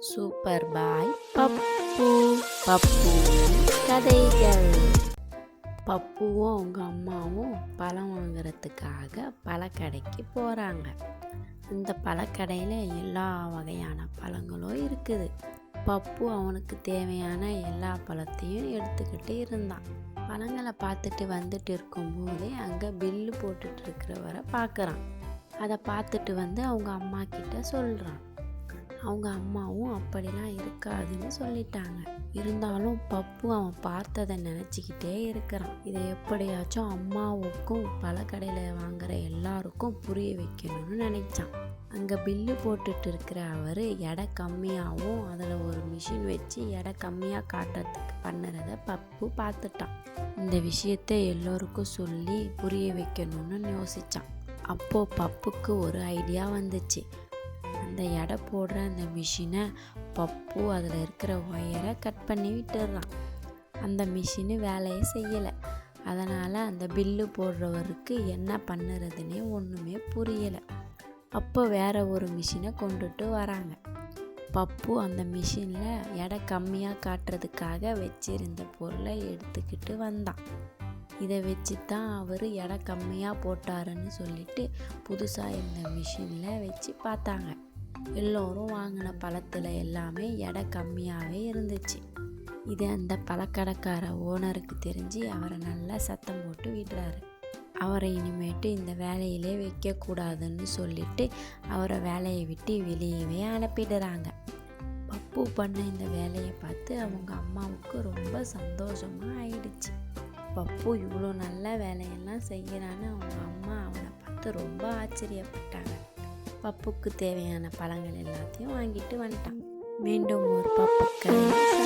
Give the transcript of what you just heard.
Super பாய் பப்பு. பப்பு கதைகள். பப்புவும் அவங்க அம்மாவும் பழம் வாங்குறதுக்காக பழக்கடைக்கு போகிறாங்க. அந்த பழக்கடையில் எல்லா வகையான பழங்களும் இருக்குது. பப்பு அவனுக்கு தேவையான எல்லா பழத்தையும் எடுத்துக்கிட்டு இருந்தான். பழங்களை பார்த்துட்டு வந்துட்டு இருக்கும்போதே அங்கே பில்லு போட்டுட்டு இருக்கிறவரை பார்க்குறான். அதை பார்த்துட்டு வந்து அவங்க அம்மா கிட்ட சொல்கிறான். அவங்க அம்மாவும் அப்படிலாம் இருக்காதுன்னு சொல்லிட்டாங்க. இருந்தாலும் பப்பு அவன் பார்த்ததை நினச்சிக்கிட்டே இருக்கிறான். இதை எப்படியாச்சும் அம்மாவுக்கும் பழக்கடையில் வாங்குற எல்லாருக்கும் புரிய வைக்கணும்னு நினைச்சான். அங்கே பில்லு போட்டுட்டு இருக்கிற அவர் எடை கம்மியாகவும் அதில் ஒரு மிஷின் வச்சு எடை கம்மியாக காட்டுறதுக்கு பண்ணுறத பப்பு பார்த்துட்டான். இந்த விஷயத்தை எல்லோருக்கும் சொல்லி புரிய வைக்கணும்னு யோசித்தான். அப்போது பப்புக்கு ஒரு ஐடியா வந்துச்சு. அந்த எடை போடுற அந்த மிஷினை பப்பு அதில் இருக்கிற ஒயரை கட் பண்ணி விட்டுடுறான். அந்த மிஷினு வேலையை செய்யலை. அதனால் அந்த பில்லு போடுறவருக்கு என்ன பண்ணுறதுன்னே ஒன்றுமே புரியலை. அப்போ வேற ஒரு மிஷினை கொண்டுட்டு வராங்க. பப்பு அந்த மிஷினில் எடை கம்மியாக காட்டுறதுக்காக வச்சிருந்த பொருளை எடுத்துக்கிட்டு வந்தான். இதை வச்சு தான் அவர் எடை கம்மியாக போட்டாருன்னு சொல்லிட்டு புதுசாக இந்த மிஷினில் வச்சு பார்த்தாங்க. எல்லோரும் வாங்கின பழத்தில் எல்லாமே எடை கம்மியாகவே இருந்துச்சு. இது அந்த பழக்கடைக்கார ஓனருக்கு தெரிஞ்சு அவரை நல்லா சத்தம் போட்டு விடுறாரு. அவரை இனிமேட்டு இந்த வேலையிலே வைக்கக்கூடாதுன்னு சொல்லிட்டு அவரை வேலையை விட்டு வெளியவே அனுப்பிடுறாங்க. பப்பு பண்ண இந்த வேலையை பார்த்து அவங்க அம்மாவுக்கு ரொம்ப சந்தோஷமாக ஆயிடுச்சு. பப்பு இவ்வளோ நல்ல வேலையெல்லாம் செய்கிறான்னு அவங்க அம்மா அவனை பார்த்து ரொம்ப ஆச்சரியப்பட்டாங்க. பப்புக்கு தேவையான பழங்கள் எல்லாத்தையும் வாங்கிட்டு வந்துட்டான். மீண்டும் ஒரு பப்பு கதை.